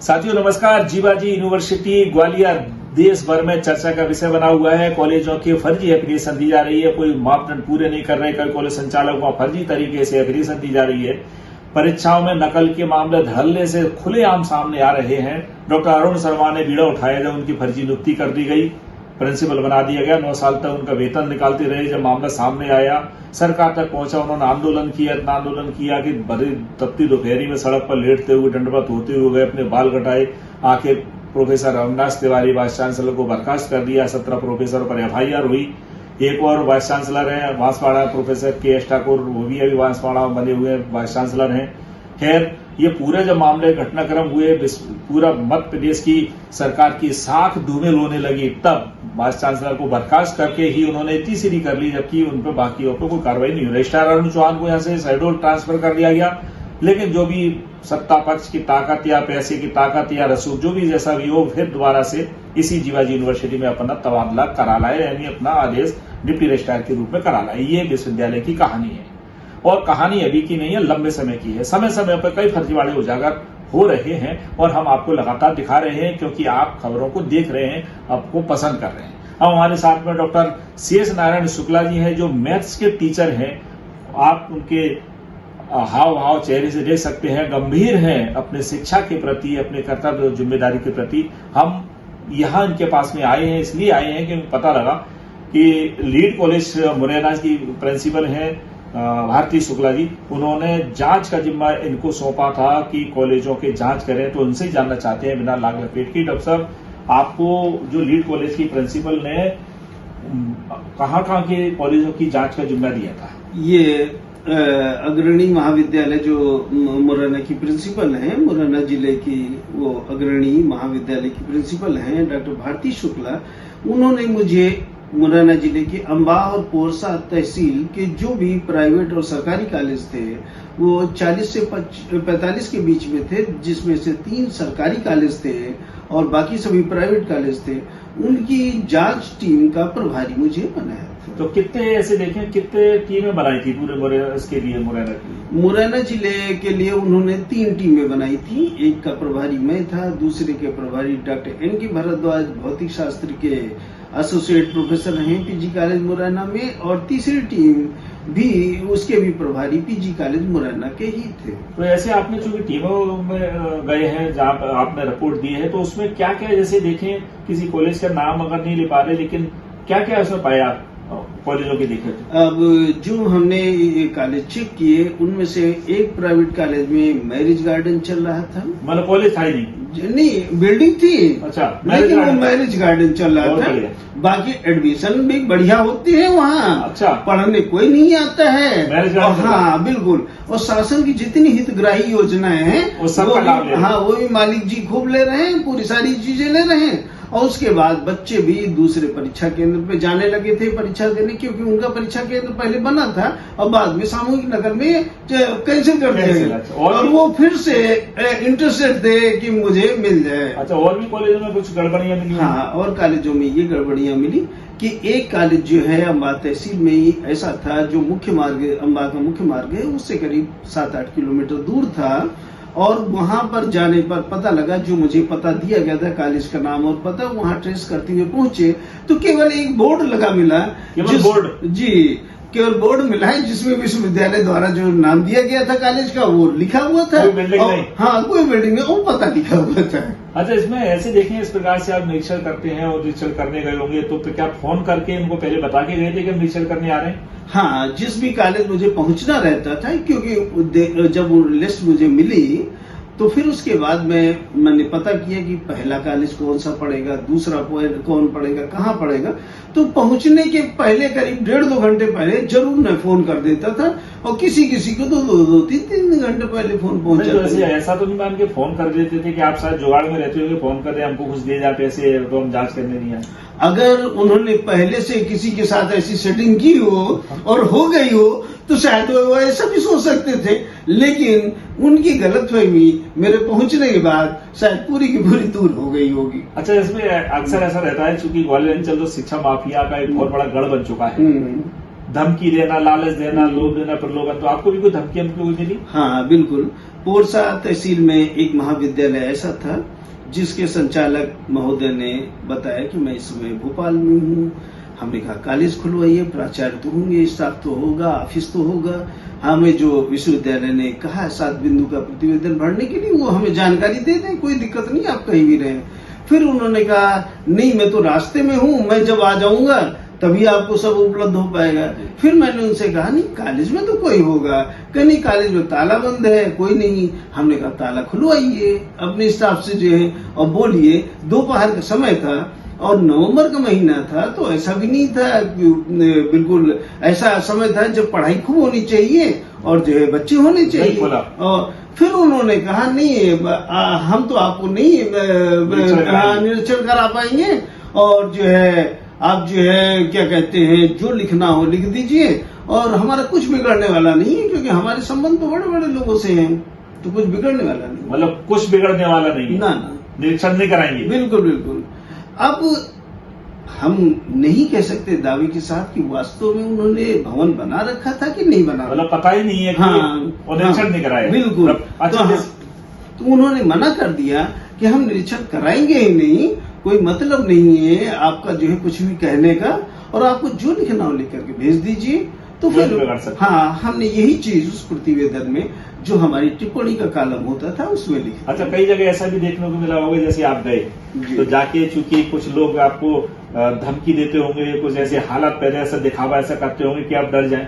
साथियों नमस्कार। जीवाजी यूनिवर्सिटी ग्वालियर देश भर में चर्चा का विषय बना हुआ है। कॉलेजों की फर्जी एप्लीकेशन दी जा रही है, कोई मापदंड पूरे नहीं कर रहे, कई कॉलेज संचालकों को फर्जी तरीके से एप्लीकेशन दी जा रही है। परीक्षाओं में नकल के मामले धड़ल्ले से खुलेआम सामने आ रहे हैं। डॉक्टर अरुण शर्मा ने बीड़ा उठाया जब उनकी फर्जी नियुक्ति कर दी गई, प्रिंसिपल बना दिया गया। 9 साल तक उनका वेतन निकालते रहे। जब मामला सामने आया, सरकार तक पहुंचा, उन्होंने आंदोलन किया, इतना आंदोलन किया कि भरी तपती दोपहरी में सड़क पर लेटते हुए दंडवत होते हुए गए, अपने बाल कटाए। आखिर professor Ramdas Tiwari vice chancellor को बर्खास्त कर दिया। 17 प्रोफेसर पर FIR हुई। एक और वाइस चांसलर है बांसवाड़ा, प्रोफेसर KS ठाकुर, वो भी अभी बांसवाड़ा बने हुए वाइस चांसलर हैं। खैर, ये पूरे जब मामले घटनाक्रम हुए, पूरा मध्य प्रदेश की सरकार की साख धूमिल होने लगी, तब वाइस चांसलर को बर्खास्त करके ही उन्होंने तीसरी कर ली, जबकि उन पर बाकी पर कोई कार्रवाई नहीं हुई। रजिस्ट्रार अरुण चौहान को यहाँ से शहडोल ट्रांसफर कर दिया गया। लेकिन जो भी सत्ता पक्ष की ताकत या पैसे की ताकत या रसूख जो भी जैसा भी हो, फिर दोबारा से इसी जीवाजी यूनिवर्सिटी में अपना तबादला करा लाए, यानी अपना आदेश डिप्टी रजिस्ट्रार के रूप में करा लाए। ये विश्वविद्यालय की कहानी है, और कहानी अभी की नहीं है, लंबे समय की है। समय समय पर कई फर्जीवाड़े उजागर हो रहे हैं और हम आपको लगातार दिखा रहे हैं, क्योंकि आप खबरों को देख रहे हैं, आपको पसंद कर रहे हैं। अब हमारे साथ में डॉक्टर CS नारायण शुक्ला जी हैं, जो मैथ्स के टीचर हैं। आप उनके हाव भाव चेहरे से देख सकते हैं, गंभीर हैं अपने शिक्षा के प्रति, अपने कर्तव्य और जिम्मेदारी के प्रति। हम यहाँ इनके पास में आए हैं, इसलिए आए हैं कि पता लगा कि लीड कॉलेज मुरैना की प्रिंसिपल हैं भारती शुक्ला जी, उन्होंने जांच का जिम्मा इनको सौंपा था कि कॉलेजों के जांच करें। तो उनसे ही जानना चाहते हैं बिना लाग लपेट की, डॉक्टर साहब, आपको जो लीड कॉलेज की प्रिंसिपल ने कहाँ के कॉलेजों की जांच का जिम्मा दिया था? ये अग्रणी महाविद्यालय जो मुरैना की प्रिंसिपल हैं, मुरैना जिले की वो अग्रणी महाविद्यालय की प्रिंसिपल हैं डॉक्टर भारती शुक्ला, उन्होंने मुझे मुरैना जिले के अम्बा और पोरसा तहसील के जो भी प्राइवेट और सरकारी कॉलेज थे, वो 40 से 45 के बीच में थे, जिसमें से 3 सरकारी कॉलेज थे और बाकी सभी प्राइवेट कॉलेज थे। उनकी जांच टीम का प्रभारी मुझे बनाया था। तो कितने ऐसे देखें, कितने टीमें बनाई थी पूरे मुरैना इसके लिए? मुरैना जिले के लिए उन्होंने 3 टीमें बनाई थी। एक का प्रभारी मैं था, दूसरे के प्रभारी डॉक्टर NK भारद्वाज भौतिक शास्त्र के एसोसिएट प्रोफेसर हैं PG कॉलेज मुरैना में, और तीसरी टीम भी उसके भी प्रभारी PG कॉलेज मुरैना के ही थे। तो ऐसे आपने जो टीमों में गए हैं, जहाँ आपने रिपोर्ट दी है, तो उसमें क्या क्या, जैसे देखें किसी कॉलेज का नाम अगर नहीं ले पा रहे, लेकिन क्या क्या उसमें पाया कॉलेजों के देखे? अब जो हमने कॉलेज चेक किए, उनमें से एक प्राइवेट कॉलेज में मैरिज गार्डन चल रहा था। मतलब कॉलेज था ही नहीं, बिल्डिंग थी। अच्छा, लेकिन वो मैरिज गार्डन चल रहा था। बाकी एडमिशन भी बढ़िया होती है वहाँ। अच्छा, पढ़ने कोई नहीं आता है। Marriage garden? हाँ बिल्कुल। और शासन की जितनी हितग्राही योजनाएं हैं वो भी मालिक जी खूब ले रहे हैं, पूरी सारी चीजें ले रहे हैं। और उसके बाद बच्चे भी दूसरे परीक्षा केंद्र पे जाने लगे थे परीक्षा देने, क्योंकि उनका परीक्षा केंद्र पहले बना था और बाद में सामूहिक नगर में कैंसिल कर दिया गया, और वो फिर से इंटरेस्टेड थे कि मुझे मिल जाए। अच्छा, और भी कॉलेजों में कुछ गड़बड़ियां मिली? हाँ, और कॉलेजों में ये गड़बड़ियां मिली कि एक कॉलेज जो है अम्बा तहसील में ही ऐसा था, जो मुख्य मार्ग अम्बा का मुख्य मार्ग है उससे करीब 7-8 किलोमीटर दूर था। और वहां पर जाने पर पता लगा, जो मुझे पता दिया गया था कॉलेज का नाम और पता, वहां ट्रेस करते हुए पहुंचे तो केवल एक बोर्ड लगा मिला। केवल बोर्ड मिला है जिसमें विश्वविद्यालय द्वारा जो नाम दिया गया था कॉलेज का वो लिखा हुआ था। कोई बिल्डिंग नहीं? हाँ, कोई बिल्डिंग नहीं, वो पता लिखा हुआ था। अच्छा, इसमें ऐसे देखें, इस प्रकार से आप निरीक्षण करते हैं और निरीक्षण करने गए होंगे, तो क्या फोन करके इनको पहले बता के गए थे कि हम निरीक्षण करने आ रहे हैं? हाँ, जिस भी कॉलेज मुझे पहुंचना रहता था, क्योंकि जब वो लिस्ट मुझे मिली तो फिर उसके बाद मैंने पता किया कि पहला कॉलेज कौन सा पड़ेगा, दूसरा कौन पड़ेगा, कहाँ पड़ेगा। तो पहुंचने के पहले करीब 1.5-2 घंटे पहले जरूर मैं फोन कर देता था, और किसी को 2-3 घंटे पहले फोन पहुंच जाता था। ऐसा तो नहीं मान के फोन कर देते थे कि आप शायद जुगाड़ में रहते हुए फोन कर दे, हमको कुछ दे जाते ऐसे, तो हम जांच करने नहीं आए? अगर उन्होंने पहले से किसी के साथ ऐसी सेटिंग की हो और हो गई हो तो शायद वो ऐसा भी सोच सकते थे, लेकिन उनकी गलतफहमी मेरे पहुंचने के बाद शायद पूरी की पूरी दूर हो गई होगी। अच्छा, इसमें अक्सर ऐसा रहता है, चूंकि ग्वालियर अंचल तो शिक्षा माफिया का एक बहुत बड़ा गढ़ बन चुका है, धमकी देना, लालच देना, लोभ देना, प्रलोभन, तो आपको भी कोई धमकी मिली? हाँ बिल्कुल। पोरसा तहसील में एक महाविद्यालय ऐसा था जिसके संचालक महोदय ने बताया कि मैं इस समय भोपाल में हूँ। हमने कहा कॉलेज खुलवाइए, प्राचार्य तो होंगे, स्टाफ तो होगा, ऑफिस तो होगा। हमें जो विश्वविद्यालय ने कहा 7 बिंदु का प्रतिवेदन भरने के लिए, वो हमें जानकारी दे दें, कोई दिक्कत नहीं, आप कहीं भी रहें। फिर उन्होंने कहा नहीं, मैं तो रास्ते में हूँ, मैं जब आ जाऊंगा तभी आपको सब उपलब्ध हो पाएगा। फिर मैंने उनसे कहा नहीं, कॉलेज में तो कोई होगा। कहीं नहीं, कॉलेज में ताला बंद है, कोई नहीं। हमने कहा ताला खुलवाइए अपने स्टाफ से जो है और बोलिए। दोपहर का समय था और नवंबर का महीना था, तो ऐसा भी नहीं था, बिल्कुल ऐसा समय था जब पढ़ाई खूब होनी चाहिए और जो है बच्चे होने चाहिए। और फिर उन्होंने कहा नहीं, हम तो आपको नहीं निरीक्षण करा पाएंगे, और जो है आप जो है क्या कहते हैं, जो लिखना हो लिख दीजिए, और हमारा कुछ बिगड़ने वाला नहीं है, क्योंकि हमारे संबंध तो बड़े बड़े लोगों से हैं, तो कुछ बिगड़ने वाला नहीं। मतलब कुछ बिगड़ने वाला नहीं है? ना, निरीक्षण नहीं कराएंगे। बिल्कुल बिल्कुल। अब हम नहीं कह सकते दावे के साथ कि वास्तव में उन्होंने भवन बना रखा था कि नहीं बना, मतलब पता ही नहीं है कि निरीक्षण नहीं कराया। बिल्कुल। तो उन्होंने मना कर दिया कि हम निरीक्षण कराएंगे ही नहीं, कोई मतलब नहीं है आपका जो है कुछ भी कहने का, और आपको जो लिखना हो लिख करके भेज दीजिए। तो फिर हाँ, हमने यही चीज उस प्रतिवेदन में जो हमारी टिप्पणी का कॉलम होता था उसमें लिखा। अच्छा, कई जगह ऐसा भी देखने को मिला होगा, जैसे आप गए तो जाके चूंकि कुछ लोग आपको धमकी देते होंगे, कुछ ऐसे हालात पैदा ऐसा दिखावा ऐसा करते होंगे कि आप डर जाएं।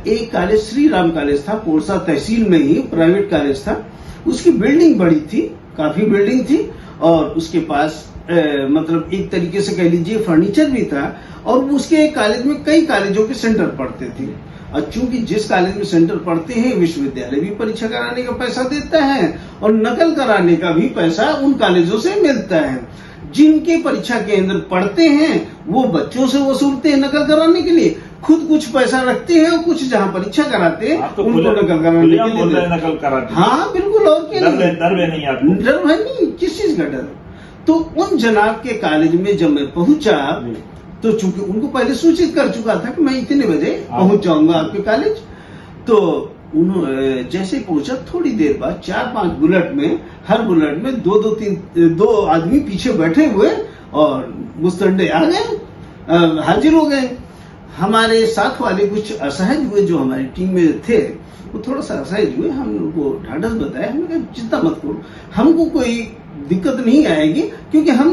एक कॉलेज श्री राम कॉलेज था, पोरसा तहसील में ही प्राइवेट कॉलेज था। उसकी बिल्डिंग बड़ी थी, काफी बिल्डिंग थी, और उसके पास मतलब एक तरीके से कह लीजिए फर्नीचर भी था, और उसके कॉलेज में कई कॉलेजों के सेंटर पड़ते थे। और चूंकि जिस कॉलेज में सेंटर पढ़ते हैं, विश्वविद्यालय भी परीक्षा कराने का पैसा देता है और नकल कराने का भी पैसा उन कॉलेजों से मिलता है। जिनके परीक्षा केंद्र पढ़ते हैं वो बच्चों से वसूलते हैं नकल कराने के लिए, खुद कुछ पैसा रखते हैं, और कुछ जहाँ परीक्षा कराते हैं तो उनको नकल कराने के लिए नकल कराते। हाँ बिल्कुल। और क्या डर नहीं आपको? डर नहीं, किस चीज का डर? तो उन जनाब के कॉलेज में जब मैं पहुंचा, तो चूंकि उनको पहले सूचित कर चुका था कि मैं इतने बजे पहुंच जाऊंगा आपके कॉलेज, तो उन्होंने जैसे पहुंचा थोड़ी देर बाद 4-5 बुलेट में, हर बुलेट में 2 आदमी पीछे बैठे हुए और मुस्तंडे आ गए, हाजिर हो गए। हमारे साथ वाले कुछ असहज हुए, जो हमारी टीम में थे वो थोड़ा सा असहज हुए। हम उनको ढाढ़स बताया, हमने कहा चिंता मत करो, हमको कोई दिक्कत नहीं आएगी, क्योंकि हम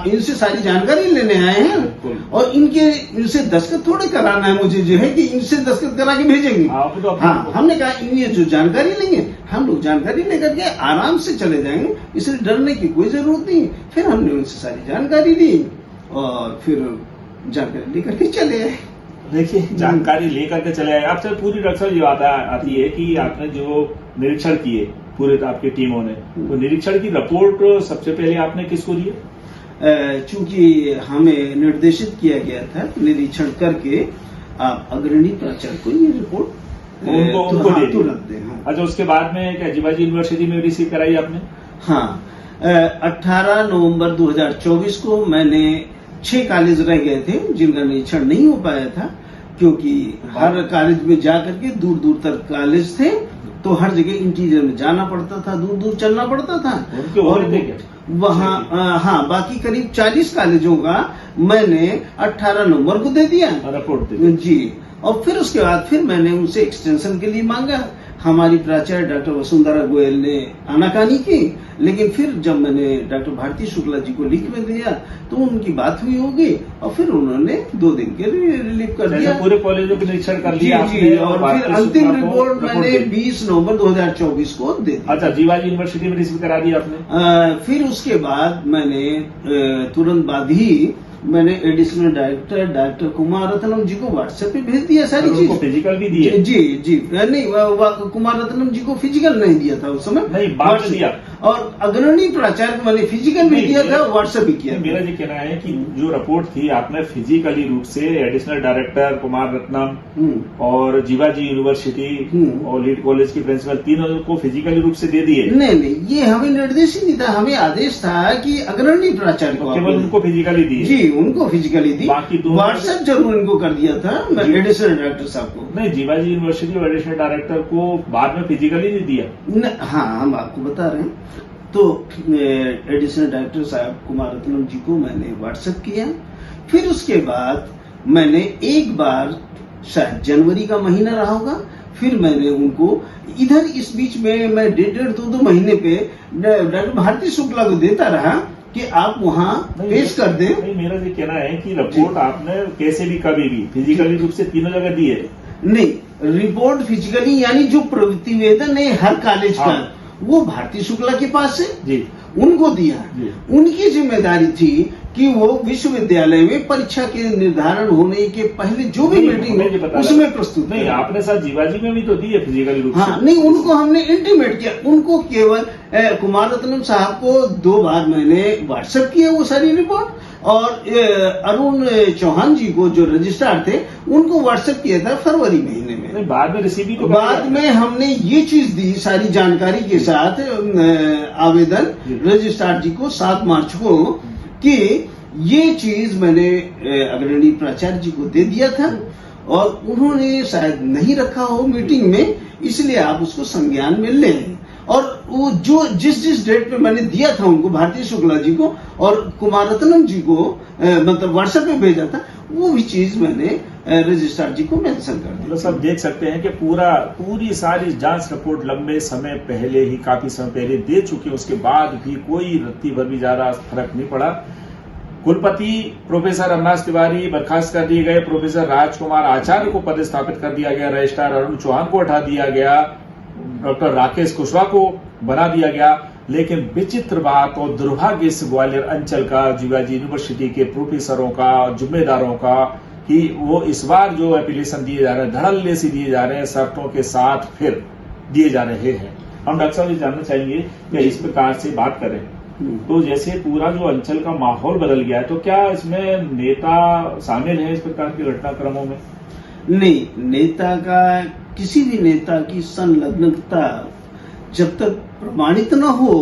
इनसे सारी जानकारी लेने आए हैं, और इनसे दस्तखत थोड़े कराना है मुझे, जो है कि इनसे दस्तखत करा के भेजेंगे। हाँ, हमने कहा इनसे जो जानकारी लेंगे, हम लोग जानकारी लेकर के आराम से चले जाएंगे, इसलिए डरने की कोई जरूरत नहीं। फिर हमने उनसे सारी जानकारी ली और फिर जानकारी लेकर के चले आए। देखिए, जानकारी लेकर के चले आए। आपसे पूरी डॉक्टर ये बात आती है कि आपने जो निरीक्षण किए पूरे आपकी टीमों ने, तो निरीक्षण की रिपोर्ट सबसे पहले आपने किसको दी? चूंकि हमें निर्देशित किया गया था निरीक्षण करके आप अग्रणी प्राचार्य को ये रिपोर्ट उनको तुरंत दें। हाँ। अच्छा, उसके बाद में क्या जीवाजी यूनिवर्सिटी में रिसीव कराई आपने? हाँ, 18 नवंबर 2024 को मैंने 6 कॉलेज रह गए थे जिनका निरीक्षण नहीं हो पाया था, क्योंकि हर कॉलेज में जाकर के दूर दूर तक कॉलेज थे, तो हर जगह इंटीरियर में जाना पड़ता था, दूर दूर चलना पड़ता था। और वहाँ हाँ, बाकी करीब 40 कॉलेजों का मैंने 18 नवंबर को दे दिया रिपोर्ट जी। और फिर उसके बाद फिर मैंने उनसे एक्सटेंशन के लिए मांगा। हमारी प्राचार्य डॉक्टर वसुंधरा गोयल ने आनाकानी की, लेकिन फिर जब मैंने डॉक्टर भारती शुक्ला जी को लिख में दिया तो उनकी बात हुई होगी, और फिर उन्होंने 2 दिन के रिलीव कर दिया। पूरे कॉलेजों का निरीक्षण कर दिया जी, और फिर अंतिम रिपोर्ट मैंने 20 नवंबर 2024 को दे दी। अच्छा, जीवाजी यूनिवर्सिटी में रिसीव करा दिया आपने? फिर उसके बाद मैंने तुरंत बाद ही मैंने additional director doctor Kumar Ratnam ji को व्हाट्सएप पे भेज दिया सारी चीज। फिजिकल भी दिए? जी नहीं, कुमार रत्नम जी को फिजिकल नहीं दिया था उस समय, नहीं बात दिया। और अग्रणी प्राचार्य को मैंने फिजिकल भी दिया था, व्हाट्सएप भी किया। मेरा ये कहना है कि जो रिपोर्ट थी आपने फिजिकली रूप से एडिशनल डायरेक्टर कुमार रत्नम और जीवाजी यूनिवर्सिटी और लीड कॉलेज की प्रिंसिपल, तीनों को फिजिकली रूप से दे दिए? नहीं, ये हमें निर्देश ही नहीं था, हमें आदेश था कि अग्रणी प्राचार्य को केवल उनको फिजिकली दिए। जी, उनको फिजिकली दी, बाकी दोनों व्हाट्सएप जरूर इनको कर दिया था एडिशनल डायरेक्टर साहब को। नहीं, जीवाजी यूनिवर्सिटी और एडिशनल डायरेक्टर को बाद में फिजिकली नहीं दिया। हाँ, हम आपको बता रहे हैं। तो एडिशनल डायरेक्टर साहब कुमार रत्नम जी को मैंने व्हाट्सएप किया, फिर उसके बाद मैंने एक बार शायद जनवरी का महीना रहा होगा, फिर मैंने उनको इधर इस बीच में मैं 1.5-2 महीने पे डॉक्टर भारती शुक्ला को देता रहा कि आप वहाँ पेश कर दें। नहीं, मेरा ये कहना है कि रिपोर्ट आपने कैसे भी कभी भी फिजिकली रूप से तीनों जगह दी है। नहीं, रिपोर्ट फिजिकली यानी जो प्रतिवेदन है हर कॉलेज का, वो भारती शुक्ला के पास है जी, उनको दिया। जी। उनकी जिम्मेदारी थी कि वो विश्वविद्यालय में परीक्षा के निर्धारण होने के पहले जो भी मीटिंग हो उसमें प्रस्तुत नहीं, आपने साथ जीवाजी में भी तो दी है फिजिकली रूप से। हाँ, नहीं, उनको हमने इंटीमेट किया, उनको केवल कुमार रत्नम साहब को 2 बार मैंने व्हाट्सएप किया वो सारी रिपोर्ट, और अरुण चौहान जी को जो रजिस्ट्रार थे उनको व्हाट्सएप किया था फरवरी महीने में। नहीं, बाद में रिसीव तो बाद में हमने ये चीज दी सारी जानकारी के साथ आवेदन रजिस्ट्रार जी को 7 मार्च को, कि ये चीज मैंने अग्रणी प्राचार्य जी को दे दिया था और उन्होंने शायद नहीं रखा हो मीटिंग में, इसलिए आप उसको संज्ञान में ले लें। और वो जो जिस डेट पे मैंने दिया था उनको, भारती शुक्ला जी को और कुमार रत्नम जी को मतलब व्हाट्सएप पे भेजा था, वो भी चीज मैंने रजिस्ट्रार जी को मेंशन कर दिया। तो सब देख सकते हैं कि पूरी सारी जांच रिपोर्ट लंबे समय पहले ही, काफी समय पहले दे चुके, उसके बाद भी कोई रत्ती भर भी ज्यादा फर्क नहीं पड़ा। कुलपति प्रोफेसर अमरनाथ तिवारी बर्खास्त कर दिए गए, प्रोफेसर राजकुमार आचार्य को पदस्थापित कर दिया गया, रजिस्ट्रार अरुण चौहान को हटा दिया गया, डॉक्टर राकेश कुशवाहा को बना दिया गया। लेकिन विचित्र बात और दुर्भाग्य इस ग्वालियर अंचल का, जीवाजी यूनिवर्सिटी के प्रोफेसरों का, जिम्मेदारों का, कि वो इस बार जो एप्लीकेशन दिए जा रहे हैं धड़ल्ले से दिए जा रहे हैं, शर्तों के साथ फिर दिए जा रहे हैं। हम डॉक्टर साहब ये जानना चाहेंगे कि इस प्रकार से बात करें तो जैसे पूरा जो अंचल का माहौल बदल गया है, तो क्या इसमें नेता शामिल है इस प्रकार के घटनाक्रमों में? नहीं, नेता का, किसी भी नेता की संलग्नता जब तक प्रमाणित न हो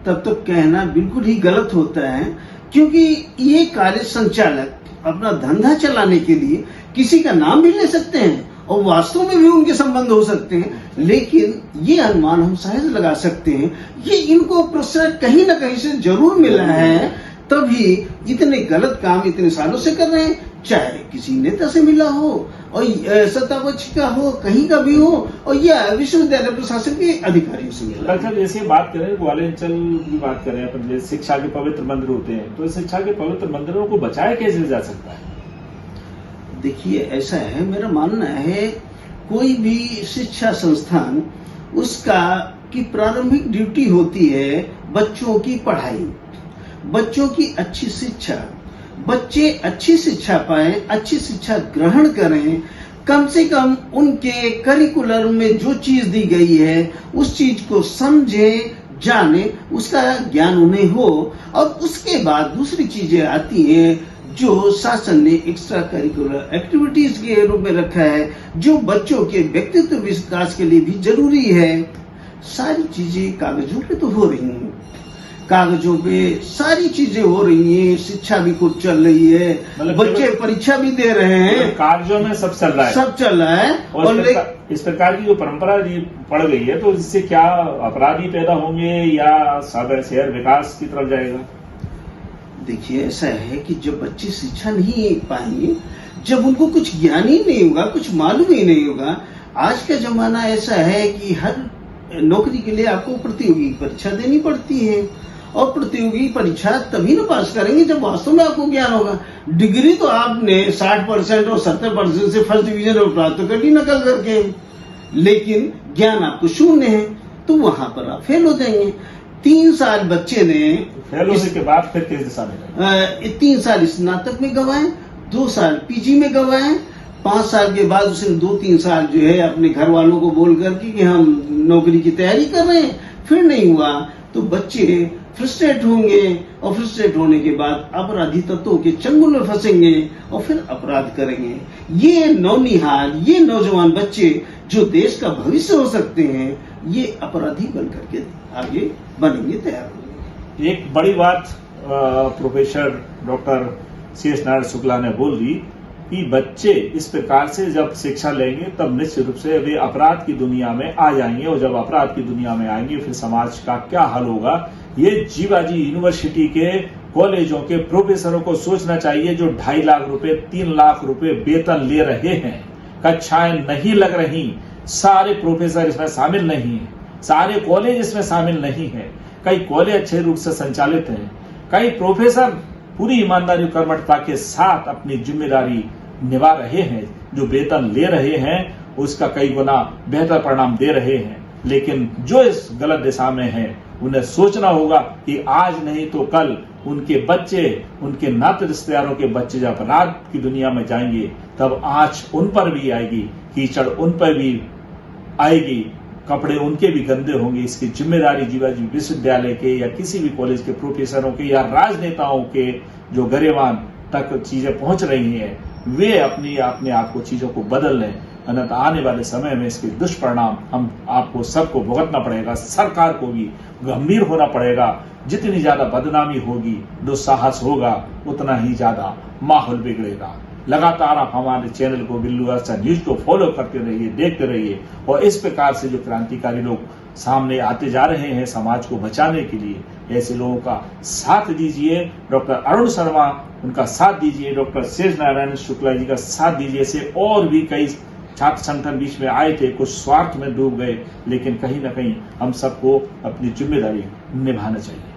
तब तक कहना बिल्कुल ही गलत होता है, क्योंकि ये कॉलेज संचालक अपना धंधा चलाने के लिए किसी का नाम भी ले सकते हैं और वास्तव में भी उनके संबंध हो सकते हैं, लेकिन ये अनुमान हम शायद लगा सकते हैं ये इनको प्रोत्साहन कहीं ना कहीं से जरूर मिला है, तभी इतने गलत काम इतने सालों से कर रहे हैं, चाहे किसी नेता से मिला हो और सत्तापक्ष का हो, कहीं का भी हो, और या विश्वविद्यालय प्रशासन के अधिकारियों से मिला। डॉक्टर जैसे बात करें ग्वालियर अंचल की बात करें अपन, जैसे शिक्षा के पवित्र मंदिर होते हैं, तो शिक्षा के पवित्र मंदिरों को बचाया कैसे जा सकता है? देखिए, ऐसा है, मेरा मानना है कोई भी शिक्षा संस्थान, उसका की प्रारंभिक ड्यूटी होती है बच्चों की पढ़ाई, बच्चों की अच्छी शिक्षा, बच्चे अच्छी शिक्षा पाएं, अच्छी शिक्षा ग्रहण करें, कम से कम उनके करिकुलर में जो चीज दी गई है उस चीज को समझें, जाने, उसका ज्ञान उन्हें हो, और उसके बाद दूसरी चीजें आती हैं जो शासन ने एक्स्ट्रा करिकुलर एक्टिविटीज के रूप में रखा है, जो बच्चों के व्यक्तित्व विकास के लिए भी जरूरी है। सारी चीजें कागजों पे तो हो रही हैं, कागजों पे सारी चीजें हो रही हैं, शिक्षा भी खूब चल रही है, बच्चे परीक्षा भी दे रहे हैं, कागजों में सब चल रहा है, सब चल रहा है। और इस प्रकार की जो परंपरा पड़ गई है, तो इससे क्या अपराधी पैदा होंगे या शहर विकास की तरफ जाएगा? देखिए, ऐसा है कि जब बच्चे शिक्षा नहीं पाएंगे, जब उनको कुछ ज्ञान ही नहीं होगा, कुछ मालूम ही नहीं होगा, आज का जमाना ऐसा है कि हर नौकरी के लिए आपको प्रतियोगी परीक्षा देनी पड़ती है, और प्रतियोगी परीक्षा तभी ना पास करेंगे जब वास्तव में आपको ज्ञान होगा। डिग्री तो आपने 60% और 70% से फर्स्ट डिवीजन और प्राप्त कर ली नकल करके, लेकिन ज्ञान आपको शून्य है, तो वहां पर आप फेल हो जाएंगे। 3 साल बच्चे ने फेल होने के बाद फिर किस दिशा में 3 साल स्नातक में गंवाए, 2 साल पीजी में गंवाए, 5 साल के बाद उसने 2-3 साल जो है अपने घर वालों को बोल करके कि हम नौकरी की तैयारी कर रहे हैं, फिर नहीं हुआ तो बच्चे फ्रस्ट्रेट होंगे, और फ्रस्ट्रेट होने के बाद अपराधी तत्वों के चंगुल में फंसेंगे और फिर अपराध करेंगे। ये नौनिहाल, ये नौजवान बच्चे जो देश का भविष्य हो सकते हैं, ये अपराधी बन करके आगे बनेंगे, तैयार होंगे। एक बड़ी बात प्रोफेसर डॉक्टर शेष नारायण शुक्ला ने बोल दी कि बच्चे इस प्रकार से जब शिक्षा लेंगे तब निश्चित रूप से वे अपराध की दुनिया में आ जाएंगे, और जब अपराध की दुनिया में आएंगे फिर समाज का क्या हल होगा। ये जीवाजी यूनिवर्सिटी के कॉलेजों के प्रोफेसरों को सोचना चाहिए, जो 2.5 लाख रुपए 3 लाख रुपए वेतन ले रहे हैं, कक्षाएं नहीं लग रही, सारे प्रोफेसर इसमें शामिल नहीं है, सारे कॉलेज इसमें शामिल नहीं है, कई कॉलेज अच्छे रूप से संचालित हैं, कई प्रोफेसर पूरी ईमानदारी और कर्मठता के साथ अपनी जिम्मेदारी निभा रहे हैं, जो वेतन ले रहे हैं उसका कई गुना बेहतर परिणाम दे रहे हैं। लेकिन जो इस गलत दिशा में है उन्हें सोचना होगा कि आज नहीं तो कल उनके बच्चे, उनके नाते रिश्तेदारों के बच्चे जब अपराध की दुनिया में जाएंगे तब आंच उन पर भी आएगी, कीचड़ उन पर भी आएगी, कपड़े उनके भी गंदे होंगे। इसकी जिम्मेदारी जीवाजी विश्वविद्यालय के या किसी भी कॉलेज के प्रोफेसरों के या राजनेताओं के जो गरेबान तक चीजें पहुंच रही हैं, वे अपने आप को चीजों को बदल लें, अन्यथा आने वाले समय में इसके दुष्परिणाम हम आपको सबको भुगतना पड़ेगा। सरकार को भी गंभीर होना पड़ेगा। जितनी ज्यादा बदनामी होगी, दुस्साहस होगा, उतना ही ज्यादा माहौल बिगड़ेगा। लगातार आप हमारे चैनल को बिल्लू अर्चा न्यूज को फॉलो करते रहिए, देखते रहिए, और इस प्रकार से जो क्रांतिकारी लोग सामने आते जा रहे हैं समाज को बचाने के लिए, ऐसे लोगों का साथ दीजिए। डॉक्टर अरुण शर्मा, उनका साथ दीजिए, डॉक्टर शेष नारायण शुक्ला जी का साथ दीजिए। ऐसे और भी कई छात्र संगठन बीच में आए थे, कुछ स्वार्थ में डूब गए, लेकिन कहीं ना कहीं हम सबको अपनी जिम्मेदारी निभाना चाहिए।